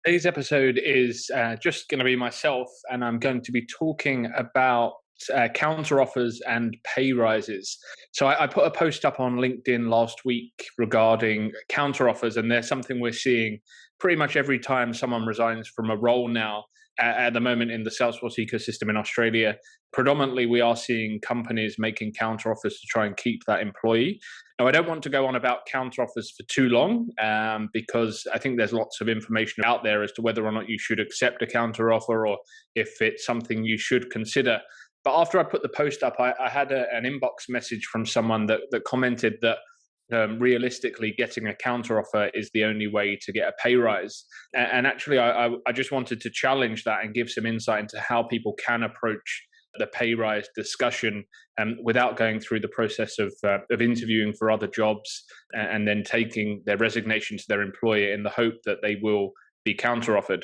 Today's episode is just going to be myself, and I'm going to be talking about counteroffers and pay rises. So I put a post up on LinkedIn last week regarding counteroffers, and there's something we're seeing pretty much every time someone resigns from a role now. At the moment in the Salesforce ecosystem in Australia, predominantly we are seeing companies making counteroffers to try and keep that employee. Now, I don't want to go on about counteroffers for too long because I think there's lots of information out there as to whether or not you should accept a counteroffer or if it's something you should consider. But after I put the post up, I had an inbox message from someone that commented that realistically, getting a counteroffer is the only way to get a pay rise. And actually, I just wanted to challenge that and give some insight into how people can approach the pay rise discussion without going through the process of interviewing for other jobs and then taking their resignation to their employer in the hope that they will be counteroffered.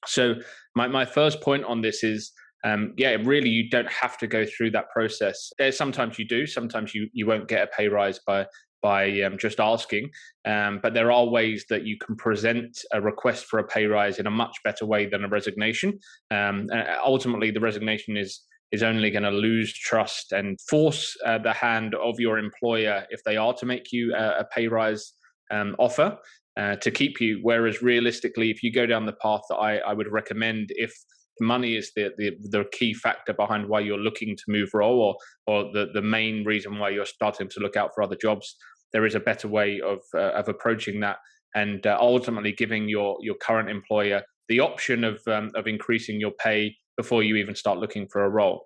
So my first point on this is, really, you don't have to go through that process. Sometimes you do. Sometimes you won't get a pay rise by just asking. But there are ways that you can present a request for a pay rise in a much better way than a resignation. Ultimately, the resignation is only going to lose trust and force the hand of your employer if they are to make you a pay rise offer to keep you. Whereas realistically, if you go down the path that I would recommend, if money is the key factor behind why you're looking to move role or the main reason why you're starting to look out for other jobs, there is a better way of approaching that and ultimately giving your current employer the option of increasing your pay before you even start looking for a role.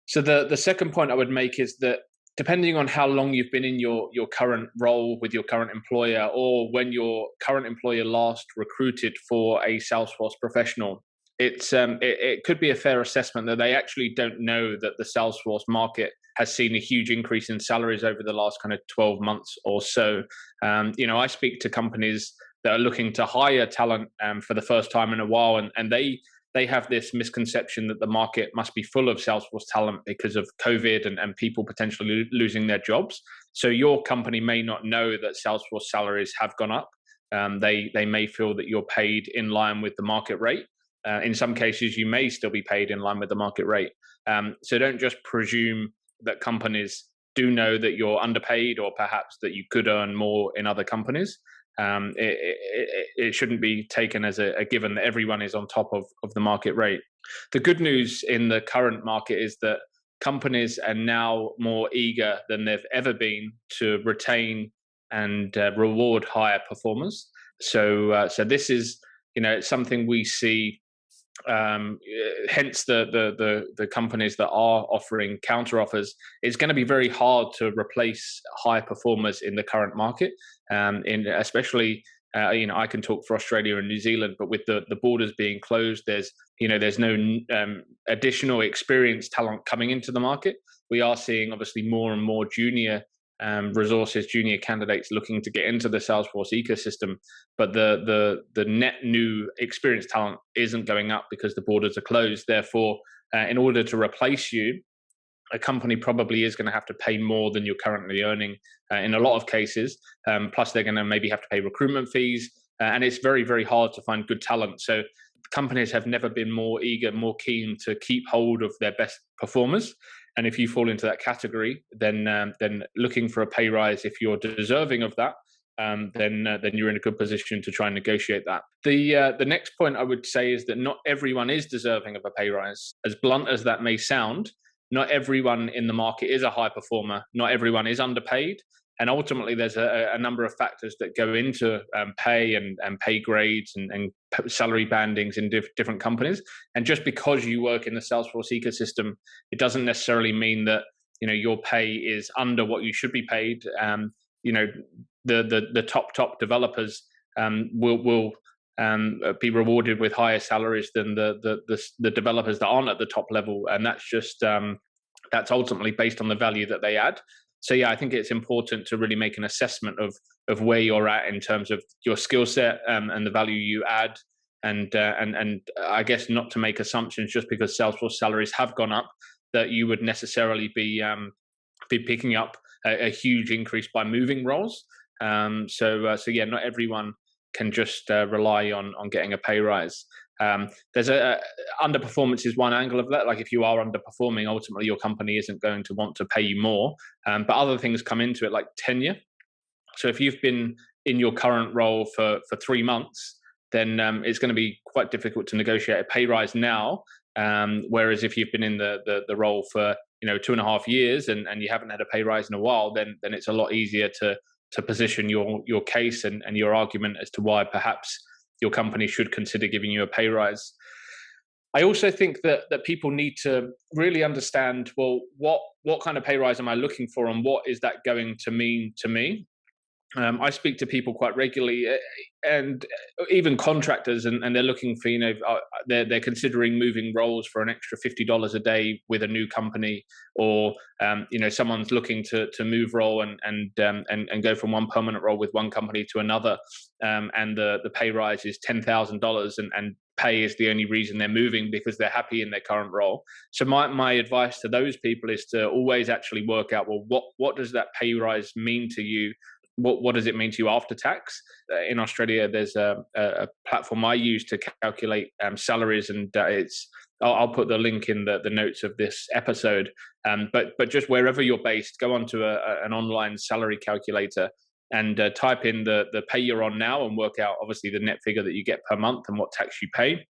So the second point I would make is that depending on how long you've been in your current role with your current employer or when your current employer last recruited for a Salesforce professional, it could be a fair assessment that they actually don't know that the Salesforce market has seen a huge increase in salaries over the last kind of 12 months or so. I speak to companies that are looking to hire talent for the first time in a while, and they have this misconception that the market must be full of Salesforce talent because of COVID and people potentially losing their jobs. So your company may not know that Salesforce salaries have gone up. They may feel that you're paid in line with the market rate. In some cases, you may still be paid in line with the market rate. So don't just presume that companies do know that you're underpaid or perhaps that you could earn more in other companies. It shouldn't be taken as a given that everyone is on top of the market rate. The good news in the current market is that companies are now more eager than they've ever been to retain and reward higher performers. So this is, it's something we see. Hence the companies that are offering counteroffers, it's going to be very hard to replace high performers in the current market. Especially I can talk for Australia and New Zealand, but with the borders being closed, there's no additional experienced talent coming into the market. We are seeing obviously more and more junior resources, junior candidates looking to get into the Salesforce ecosystem, but the net new experienced talent isn't going up because the borders are closed. Therefore, in order to replace you, a company probably is going to have to pay more than you're currently earning in a lot of cases. Plus, they're going to maybe have to pay recruitment fees, and it's very, very hard to find good talent. So companies have never been more eager, more keen to keep hold of their best performers. And if you fall into that category, then looking for a pay rise, if you're deserving of that, then you're in a good position to try and negotiate that. The next point I would say is that not everyone is deserving of a pay rise. As blunt as that may sound, not everyone in the market is a high performer. Not everyone is underpaid. And ultimately, there's a number of factors that go into pay and pay grades and salary bandings in different companies. And just because you work in the Salesforce ecosystem, it doesn't necessarily mean that your pay is under what you should be paid. The top developers will be rewarded with higher salaries than the developers that aren't at the top level, and that's ultimately based on the value that they add. So yeah, I think it's important to really make an assessment of where you're at in terms of your skill set and the value you add, and I guess not to make assumptions just because Salesforce salaries have gone up that you would necessarily be picking up a huge increase by moving roles. So yeah, not everyone can just rely on getting a pay rise. There's underperformance is one angle of that. Like if you are underperforming, ultimately your company isn't going to want to pay you more. But other things come into it, like tenure. So if you've been in your current role for 3 months, then it's going to be quite difficult to negotiate a pay rise now. Whereas if you've been in the role for 2.5 years and you haven't had a pay rise in a while, then it's a lot easier to position your case and your argument as to why perhaps your company should consider giving you a pay rise. I also think that people need to really understand, well, what kind of pay rise am I looking for, and what is that going to mean to me? I speak to people quite regularly, and even contractors, and they're looking for, they're considering moving roles for an extra $50 a day with a new company, or someone's looking to move role and go from one permanent role with one company to another, and the pay rise is $10,000, and pay is the only reason they're moving because they're happy in their current role. So my advice to those people is to always actually work out, well, what does that pay rise mean to you? What does it mean to you after tax? In Australia, there's a platform I use to calculate salaries, and I'll put the link in the notes of this episode. But just wherever you're based, go onto an online salary calculator and type in the pay you're on now and work out obviously the net figure that you get per month and what tax you pay.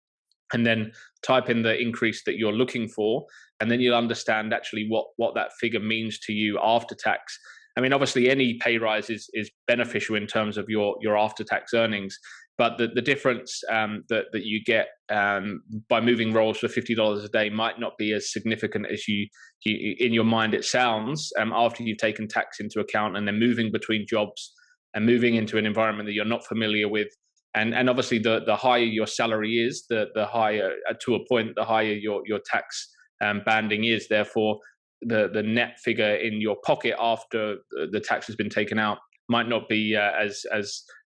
And then type in the increase that you're looking for, and then you'll understand actually what that figure means to you after tax. I mean, obviously, any pay rise is beneficial in terms of your after-tax earnings, but the difference that you get by moving roles for $50 a day might not be as significant as you in your mind it sounds after you've taken tax into account, and then moving between jobs and moving into an environment that you're not familiar with. And obviously, the higher your salary is, the higher, to a point, the higher your tax banding is. Therefore, the net figure in your pocket after the tax has been taken out might not be as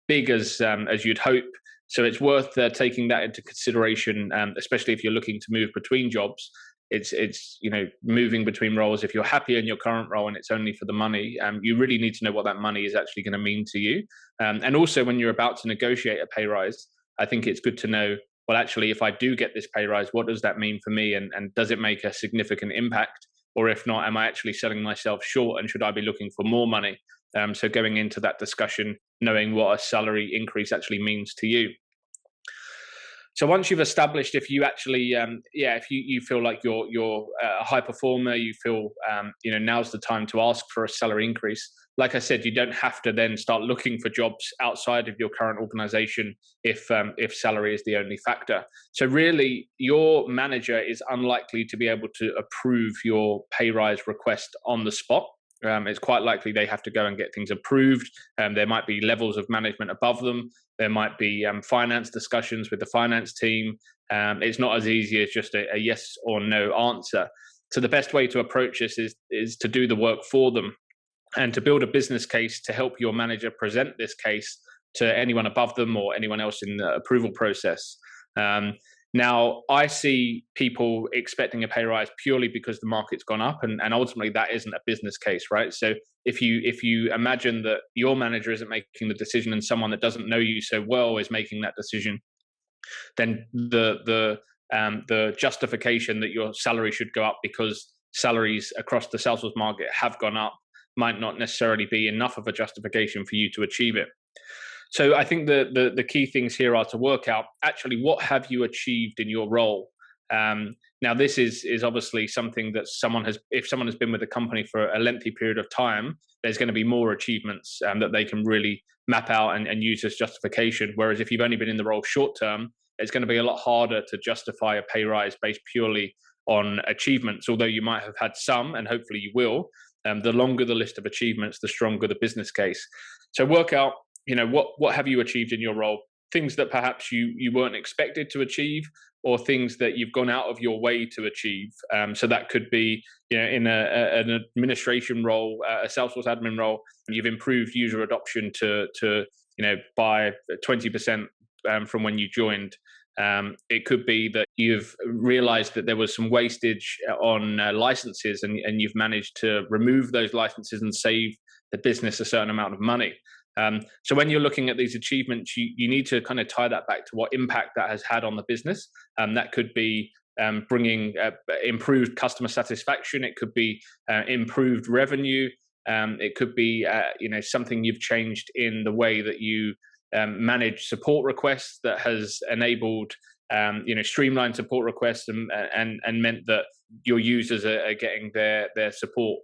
big as you'd hope. So it's worth taking that into consideration, especially if you're looking to move between jobs. It's moving between roles. If you're happy in your current role and it's only for the money, you really need to know what that money is actually going to mean to you. And also, when you're about to negotiate a pay rise, I think it's good to know, well, actually, if I do get this pay rise, what does that mean for me, and does it make a significant impact? Or if not, am I actually selling myself short, and should I be looking for more money? So going into that discussion, knowing what a salary increase actually means to you. So once you've established, if you actually, if you feel like you're a high performer, you feel, now's the time to ask for a salary increase. Like I said, you don't have to then start looking for jobs outside of your current organization if salary is the only factor. So really, your manager is unlikely to be able to approve your pay rise request on the spot. It's quite likely they have to go and get things approved. There might be levels of management above them. There might be finance discussions with the finance team. It's not as easy as just a yes or no answer. So the best way to approach this is to do the work for them, and to build a business case to help your manager present this case to anyone above them or anyone else in the approval process. Now, I see people expecting a pay rise purely because the market's gone up, and ultimately that isn't a business case, right? So if you imagine that your manager isn't making the decision and someone that doesn't know you so well is making that decision, then the justification that your salary should go up because salaries across the Salesforce market have gone up might not necessarily be enough of a justification for you to achieve it. So I think the key things here are to work out actually what have you achieved in your role. Now this is obviously something that if someone has been with a company for a lengthy period of time, there's going to be more achievements that they can really map out and use as justification. Whereas if you've only been in the role short term, it's going to be a lot harder to justify a pay rise based purely on achievements. Although you might have had some, and hopefully you will. The longer the list of achievements, the stronger the business case. So work out, what have you achieved in your role? Things that perhaps you weren't expected to achieve, or things that you've gone out of your way to achieve. So that could be, in an administration role, a Salesforce admin role, you've improved user adoption to by 20% from when you joined. It could be that you've realized that there was some wastage on licenses, and you've managed to remove those licenses and save the business a certain amount of money. So when you're looking at these achievements, you need to kind of tie that back to what impact that has had on the business. That could be bringing improved customer satisfaction. It could be improved revenue. It could be something you've changed in the way that you manage support requests that has enabled streamlined support requests and meant that your users are getting their support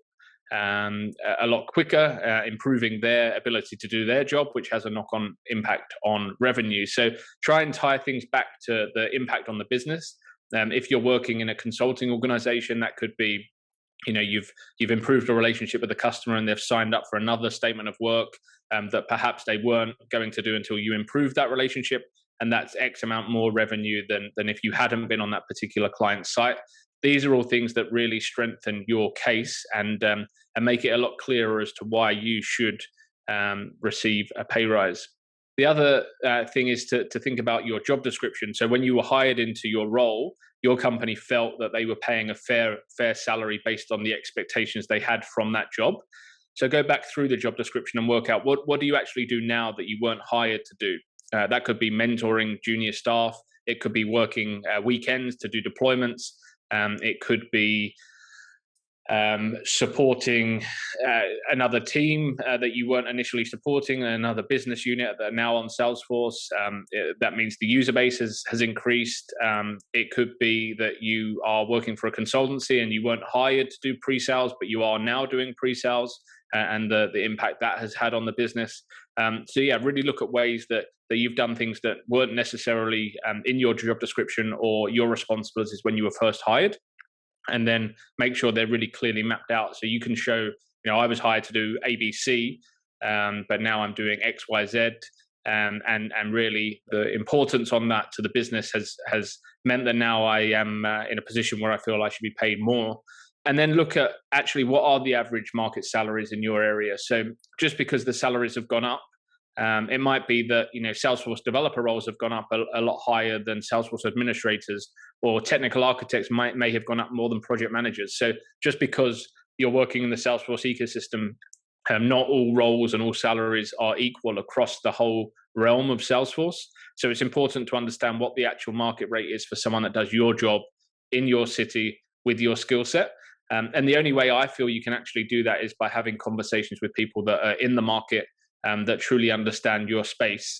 a lot quicker, improving their ability to do their job, which has a knock-on impact on revenue. So try and tie things back to the impact on the business. If you're working in a consulting organization, that could be, you've improved a relationship with the customer and they've signed up for another statement of work that perhaps they weren't going to do until you improved that relationship, and that's X amount more revenue than if you hadn't been on that particular client site. These are all things that really strengthen your case and make it a lot clearer as to why you should receive a pay rise. The other thing is to think about your job description. So when you were hired into your role, your company felt that they were paying a fair salary based on the expectations they had from that job. So go back through the job description and work out what do you actually do now that you weren't hired to do. That could be mentoring junior staff. It could be working weekends to do deployments. It could be supporting another team that you weren't initially supporting, another business unit that are now on Salesforce. That means the user base has increased. It could be that you are working for a consultancy and you weren't hired to do pre-sales, but you are now doing pre-sales, and the impact that has had on the business. So yeah, really look at ways that you've done things that weren't necessarily in your job description or your responsibilities when you were first hired, and then make sure they're really clearly mapped out. So you can show, I was hired to do ABC, but now I'm doing X, Y, Z. And really the importance on that to the business has meant that now I am in a position where I feel I should be paid more. And then look at actually what are the average market salaries in your area. So just because the salaries have gone up, it might be that Salesforce developer roles have gone up a lot higher than Salesforce administrators, or technical architects may have gone up more than project managers. So just because you're working in the Salesforce ecosystem, not all roles and all salaries are equal across the whole realm of Salesforce. So it's important to understand what the actual market rate is for someone that does your job in your city with your skill set. And the only way I feel you can actually do that is by having conversations with people that are in the market, that truly understand your space.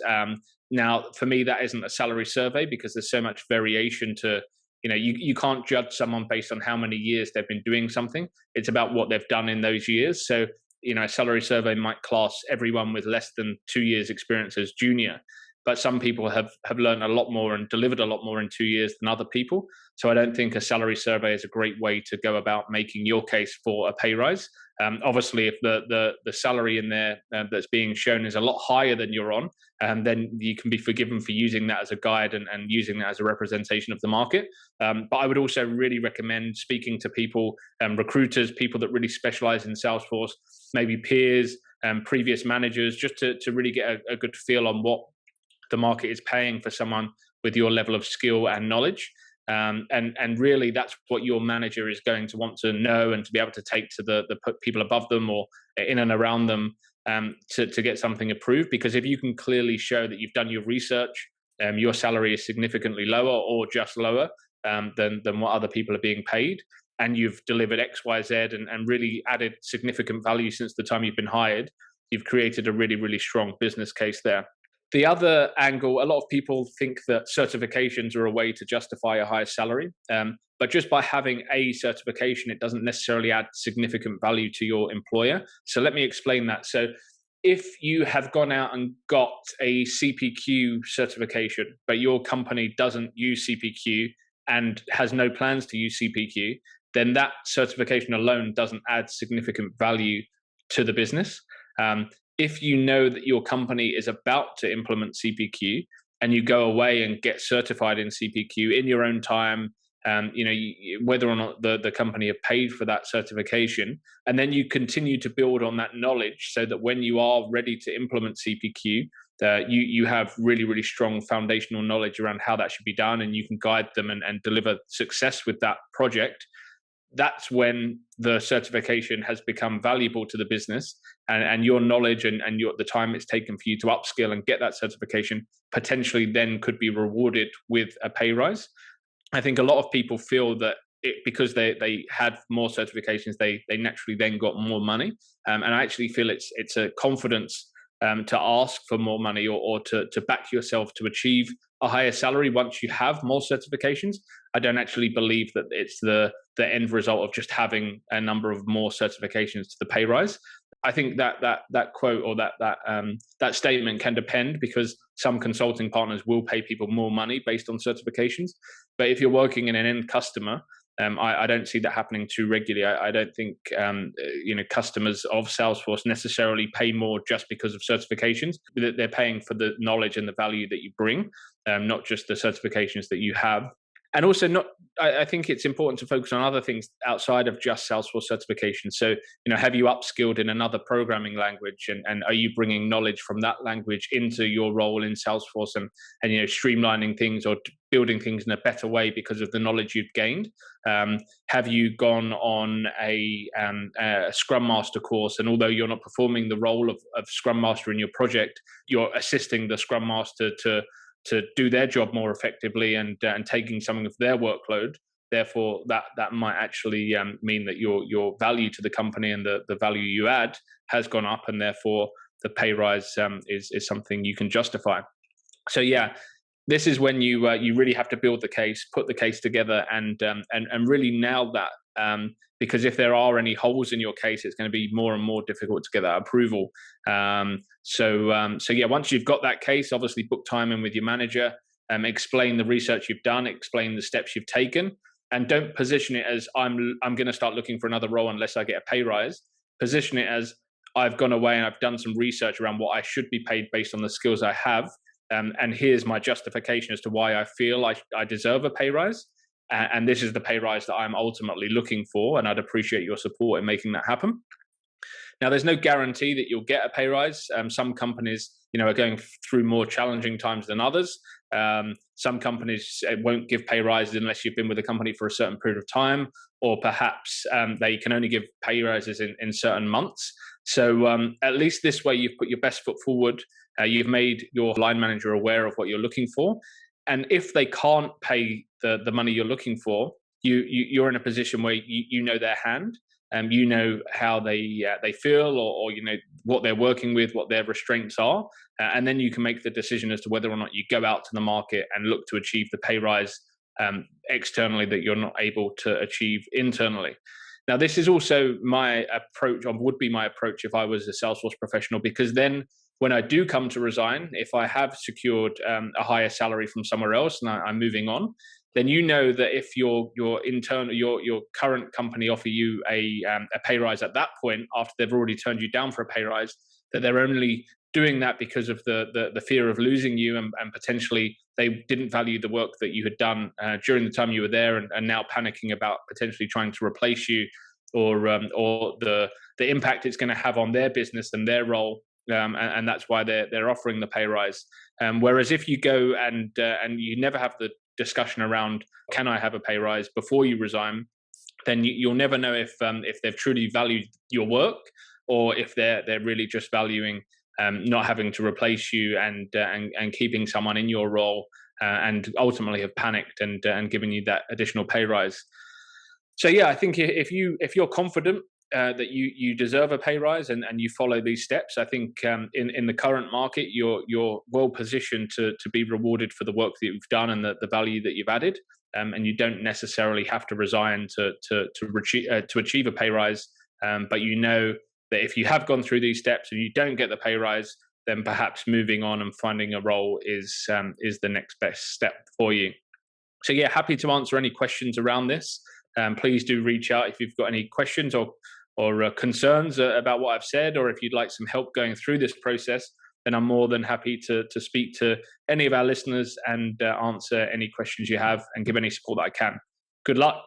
Now, for me, that isn't a salary survey because there's so much variation to, you can't judge someone based on how many years they've been doing something. It's about what they've done in those years. So, a salary survey might class everyone with less than 2 years experience as junior, but some people have learned a lot more and delivered a lot more in 2 years than other people. So I don't think a salary survey is a great way to go about making your case for a pay rise. Obviously, if the salary in there that's being shown is a lot higher than you're on, then you can be forgiven for using that as a guide and using that as a representation of the market. But I would also really recommend speaking to people, recruiters, people that really specialize in Salesforce, maybe peers, previous managers, just to really get a good feel on what the market is paying for someone with your level of skill and knowledge. And really that's what your manager is going to want to know and to be able to take to the people above them or in and around them, to get something approved. Because if you can clearly show that you've done your research, your salary is significantly lower or just lower than what other people are being paid, and you've delivered X, Y, Z and really added significant value since the time you've been hired, you've created a really, really strong business case there. The other angle, a lot of people think that certifications are a way to justify a higher salary, but just by having a certification, it doesn't necessarily add significant value to your employer. So let me explain that. So if you have gone out and got a CPQ certification, but your company doesn't use CPQ and has no plans to use CPQ, then that certification alone doesn't add significant value to the business. If you know that your company is about to implement CPQ and you go away and get certified in CPQ in your own time, whether or not the company have paid for that certification, and then you continue to build on that knowledge so that when you are ready to implement CPQ, you have really, really strong foundational knowledge around how that should be done, and you can guide them and deliver success with that project. that's when the certification has become valuable to the business, and your knowledge and the time it's taken for you to upskill and get that certification potentially then could be rewarded with a pay rise. I think a lot of people feel that because they had more certifications, they naturally then got more money. And I actually feel it's a confidence to ask for more money, or to back yourself to achieve a higher salary once you have more certifications. I don't actually believe that it's the end result of just having a number of more certifications to the pay rise. I think that quote, or that statement can depend, because some consulting partners will pay people more money based on certifications. But if you're working in an end customer, I don't see that happening too regularly. I don't think customers of Salesforce necessarily pay more just because of certifications. They're paying for the knowledge and the value that you bring, not just the certifications that you have. And also, I think it's important to focus on other things outside of just Salesforce certification. So, have you upskilled in another programming language, and are you bringing knowledge from that language into your role in Salesforce, and streamlining things or building things in a better way because of the knowledge you've gained? Have you gone on a Scrum Master course, and although you're not performing the role of Scrum Master in your project, you're assisting the Scrum Master to do their job more effectively, and taking some of their workload. Therefore, that might actually mean that your value to the company and the value you add has gone up, and therefore the pay rise is something you can justify. So yeah, this is when you really have to build the case, put the case together, and really nail that. Because if there are any holes in your case, it's going to be more and more difficult to get that approval. So yeah, once you've got that case, obviously book time in with your manager, explain the research you've done, explain the steps you've taken, and don't position it as I'm going to start looking for another role unless I get a pay rise. Position it as I've gone away and I've done some research around what I should be paid based on the skills I have, and here's my justification as to why I feel I deserve a pay rise. And this is the pay rise that I'm ultimately looking for, and I'd appreciate your support in making that happen. Now, there's no guarantee that you'll get a pay rise. Some companies, are going through more challenging times than others. Some companies won't give pay rises unless you've been with the company for a certain period of time, or perhaps they can only give pay rises in certain months. So at least this way, you've put your best foot forward. You've made your line manager aware of what you're looking for. And if they can't pay the money you're looking for, you're in a position where you know their hand, you know how they feel, or what they're working with, what their restraints are, and then you can make the decision as to whether or not you go out to the market and look to achieve the pay rise externally that you're not able to achieve internally. Now, this is also my approach, or would be my approach if I was a Salesforce professional, because then when I do come to resign, if I have secured a higher salary from somewhere else and I'm moving on, then that if your current company offer you a pay rise at that point, after they've already turned you down for a pay rise, that they're only doing that because of the fear of losing you, and potentially they didn't value the work that you had done during the time you were there, and now panicking about potentially trying to replace you, or the impact it's going to have on their business and their role. And that's why they're offering the pay rise. Whereas if you go and you never have the discussion around, can I have a pay rise, before you resign, then you'll never know if they've truly valued your work, or if they're really just valuing not having to replace you, and keeping someone in your role, and ultimately have panicked and given you that additional pay rise. So yeah, I think if you're confident that you deserve a pay rise, and you follow these steps, I think in the current market, you're well positioned to be rewarded for the work that you've done and the value that you've added, and you don't necessarily have to resign to achieve a pay rise. But that if you have gone through these steps and you don't get the pay rise, then perhaps moving on and finding a role is the next best step for you. So yeah, happy to answer any questions around this. Please do reach out if you've got any questions or concerns about what I've said, or if you'd like some help going through this process, then I'm more than happy to speak to any of our listeners and answer any questions you have and give any support that I can. Good luck.